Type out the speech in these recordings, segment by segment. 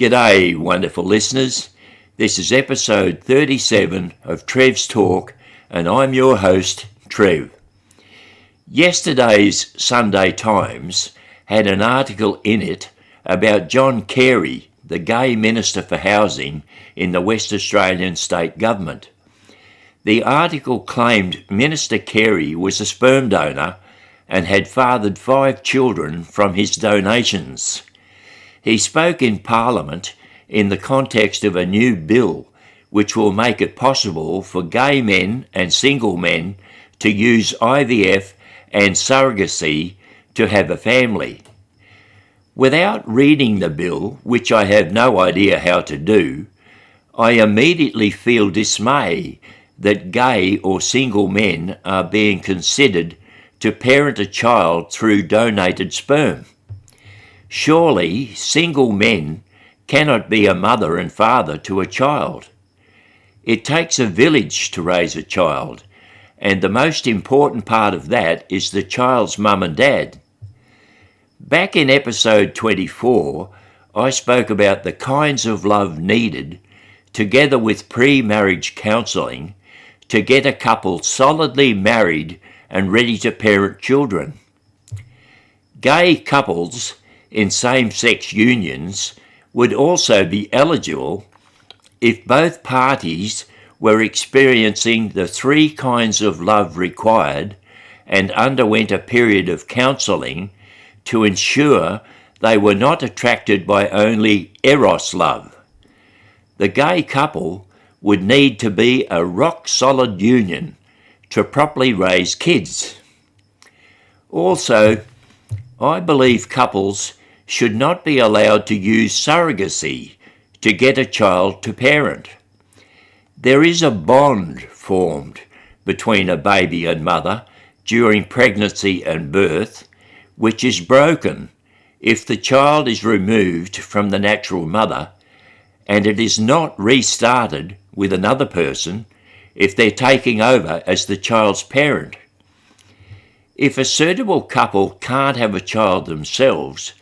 G'day, wonderful listeners. This is episode 37 of Trev's Talk, and I'm your host, Trev. Yesterday's Sunday Times had an article in it about John Carey, the gay Minister for Housing in the West Australian State Government. The article claimed Minister Carey was a sperm donor and had fathered 5 children from his donations. He spoke in Parliament in the context of a new bill which will make it possible for gay men and single men to use IVF and surrogacy to have a family. Without reading the bill, which I have no idea how to do, I immediately feel dismay that gay or single men are being considered to parent a child through donated sperm. Surely single men cannot be a mother and father to a child. It takes a village to raise a child, and the most important part of that is the child's mum and dad. Back in episode 24, I spoke about the kinds of love needed, together with pre-marriage counselling, to get a couple solidly married and ready to parent children. Gay couples in same-sex unions would also be eligible if both parties were experiencing the 3 kinds of love required and underwent a period of counselling to ensure they were not attracted by only eros love. The gay couple would need to be a rock-solid union to properly raise kids. Also, I believe couples should not be allowed to use surrogacy to get a child to parent. There is a bond formed between a baby and mother during pregnancy and birth, which is broken if the child is removed from the natural mother and it is not restarted with another person if they're taking over as the child's parent. If a suitable couple can't have a child themselves,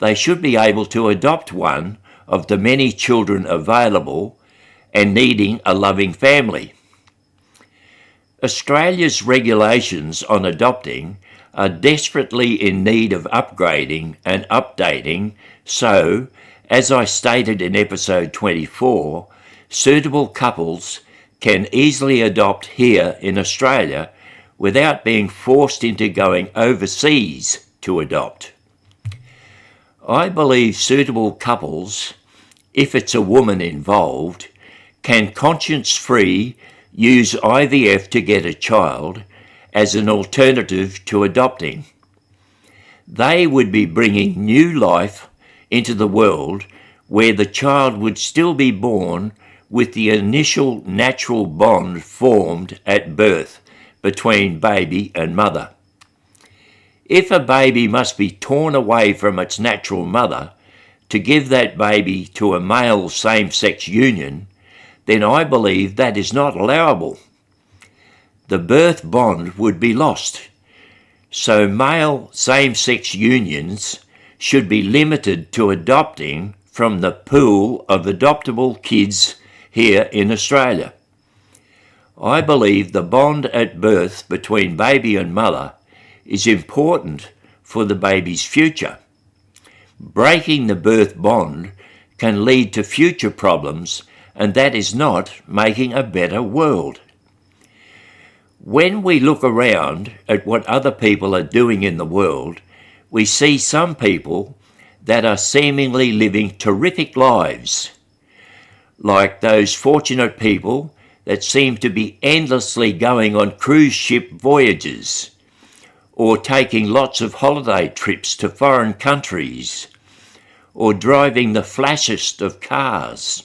they should be able to adopt one of the many children available and needing a loving family. Australia's regulations on adopting are desperately in need of upgrading and updating, so, as I stated in episode 24, suitable couples can easily adopt here in Australia without being forced into going overseas to adopt. I believe suitable couples, if it's a woman involved, can conscience-free use IVF to get a child as an alternative to adopting. They would be bringing new life into the world where the child would still be born with the initial natural bond formed at birth between baby and mother. If a baby must be torn away from its natural mother to give that baby to a male same-sex union, then I believe that is not allowable. The birth bond would be lost. So male same-sex unions should be limited to adopting from the pool of adoptable kids here in Australia. I believe the bond at birth between baby and mother is important for the baby's future. Breaking the birth bond can lead to future problems, and that is not making a better world. When we look around at what other people are doing in the world, we see some people that are seemingly living terrific lives, like those fortunate people that seem to be endlessly going on cruise ship voyages, or taking lots of holiday trips to foreign countries, or driving the flashiest of cars,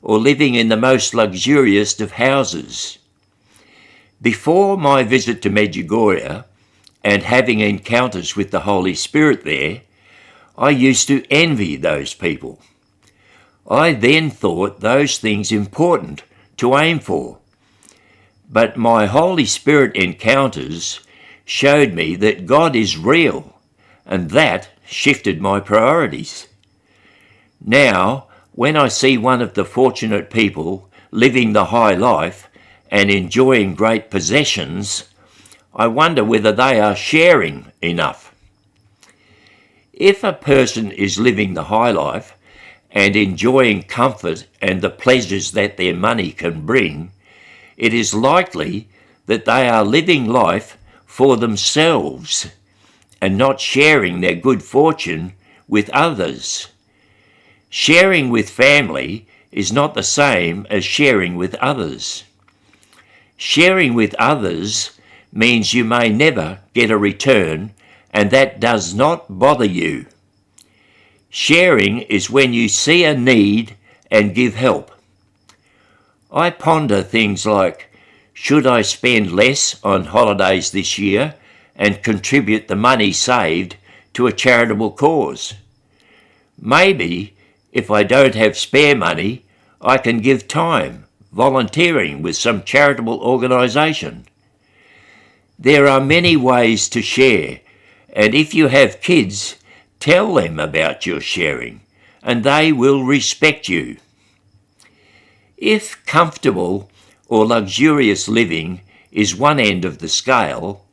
or living in the most luxurious of houses. Before my visit to Medjugorje and having encounters with the Holy Spirit there, I used to envy those people. I then thought those things important to aim for. But my Holy Spirit encounters showed me that God is real, and that shifted my priorities. Now, when I see one of the fortunate people living the high life and enjoying great possessions, I wonder whether they are sharing enough. If a person is living the high life and enjoying comfort and the pleasures that their money can bring, it is likely that they are living life for themselves and not sharing their good fortune with others. Sharing with family is not the same as sharing with others. Sharing with others means you may never get a return, and that does not bother you. Sharing is when you see a need and give help. I ponder things like, should I spend less on holidays this year and contribute the money saved to a charitable cause? Maybe, if I don't have spare money, I can give time volunteering with some charitable organisation. There are many ways to share, and if you have kids, tell them about your sharing, and they will respect you. If comfortable or luxurious living is one end of the scale,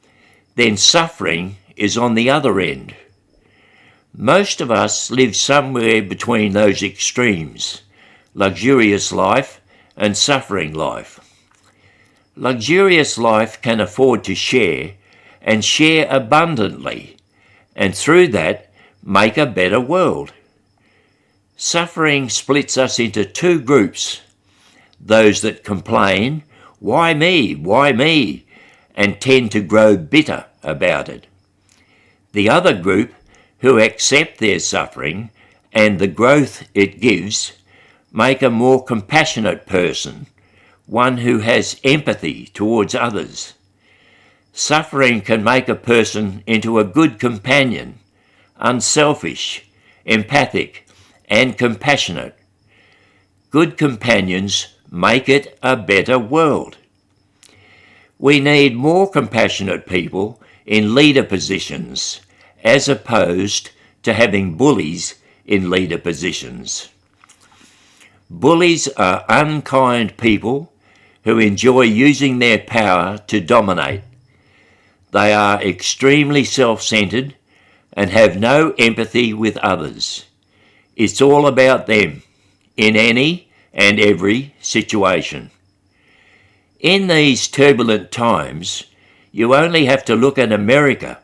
then suffering is on the other end. Most of us live somewhere between those extremes, luxurious life and suffering life. Luxurious life can afford to share and share abundantly, and through that make a better world. Suffering splits us into two groups: those that complain, why me, and tend to grow bitter about it. The other group who accept their suffering and the growth it gives make a more compassionate person, one who has empathy towards others. Suffering can make a person into a good companion, unselfish, empathic, and compassionate. Good companions make it a better world. We need more compassionate people in leader positions, as opposed to having bullies in leader positions. Bullies are unkind people who enjoy using their power to dominate. They are extremely self-centered and have no empathy with others. It's all about them in any and every situation. In these turbulent times, you only have to look at America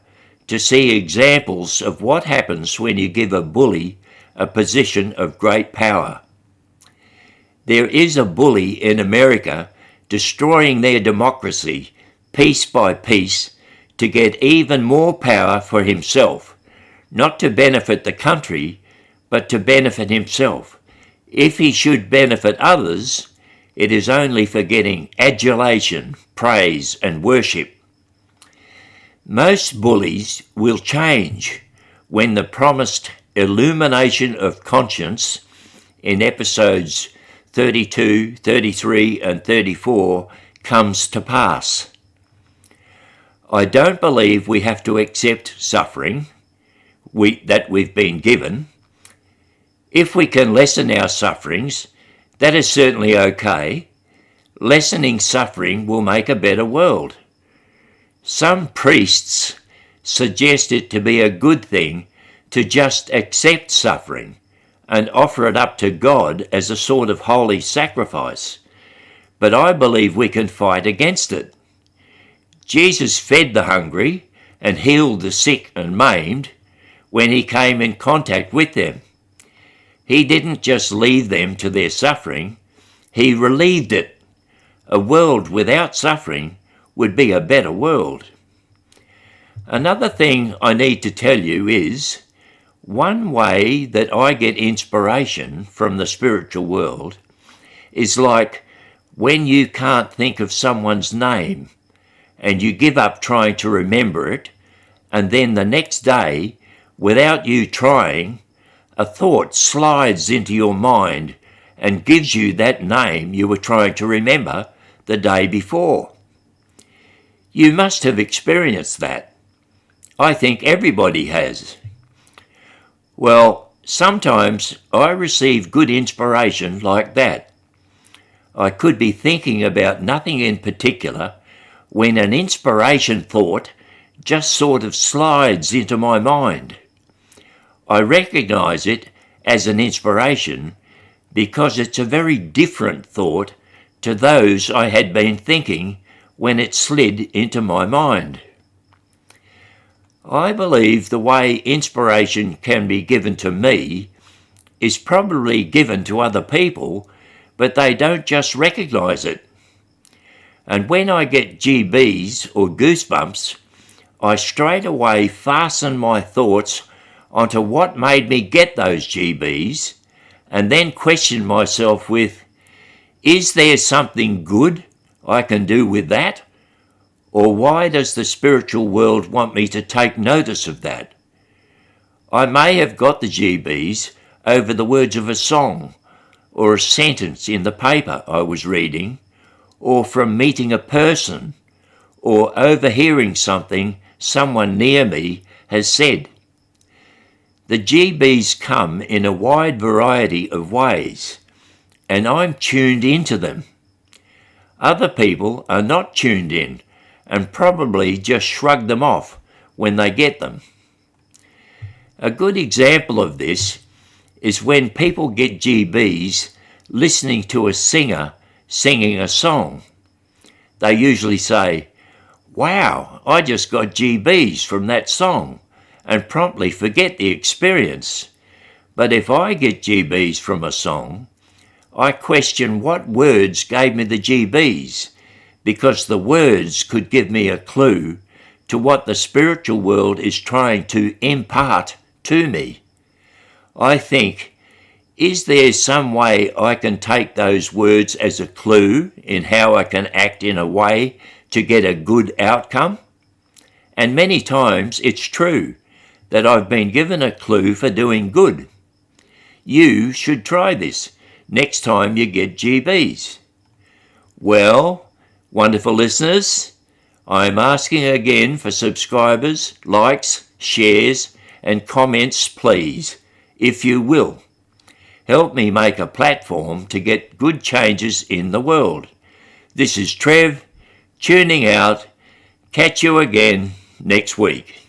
to see examples of what happens when you give a bully a position of great power. There is a bully in America destroying their democracy piece by piece to get even more power for himself, not to benefit the country, but to benefit himself. If he should benefit others, it is only for getting adulation, praise, and worship. Most bullies will change when the promised illumination of conscience in episodes 32, 33, and 34 comes to pass. I don't believe we have to accept suffering that we've been given. If we can lessen our sufferings, that is certainly okay. Lessening suffering will make a better world. Some priests suggest it to be a good thing to just accept suffering and offer it up to God as a sort of holy sacrifice. But I believe we can fight against it. Jesus fed the hungry and healed the sick and maimed when he came in contact with them. He didn't just leave them to their suffering, he relieved it. A world without suffering would be a better world. Another thing I need to tell you is, one way that I get inspiration from the spiritual world is like when you can't think of someone's name and you give up trying to remember it, and then the next day, without you trying, a thought slides into your mind and gives you that name you were trying to remember the day before. You must have experienced that. I think everybody has. Well, Sometimes I receive good inspiration like that. I could be thinking about nothing in particular when an inspiration thought just sort of slides into my mind. I recognise it as an inspiration because it's a very different thought to those I had been thinking when it slid into my mind. I believe the way inspiration can be given to me is probably given to other people, but they don't just recognise it. And when I get GBs or goosebumps, I straight away fasten my thoughts onto what made me get those GBs and then question myself with, is there something good I can do with that? Or why does the spiritual world want me to take notice of that? I may have got the GBs over the words of a song or a sentence in the paper I was reading, or from meeting a person, or overhearing something someone near me has said. The GBs come in a wide variety of ways, and I'm tuned into them. Other people are not tuned in and probably just shrug them off when they get them. A good example of this is when people get GBs listening to a singer singing a song. They usually say, "Wow, I just got GBs from that song," and promptly forget the experience. But if I get GBs from a song, I question what words gave me the GBs, because the words could give me a clue to what the spiritual world is trying to impart to me. I think, is there some way I can take those words as a clue in how I can act in a way to get a good outcome? And many times it's true that I've been given a clue for doing good. You should try this next time you get GBs. Well, wonderful listeners, I'm asking again for subscribers, likes, shares, and comments, please, if you will. Help me make a platform to get good changes in the world. This is Trev, tuning out. Catch you again next week.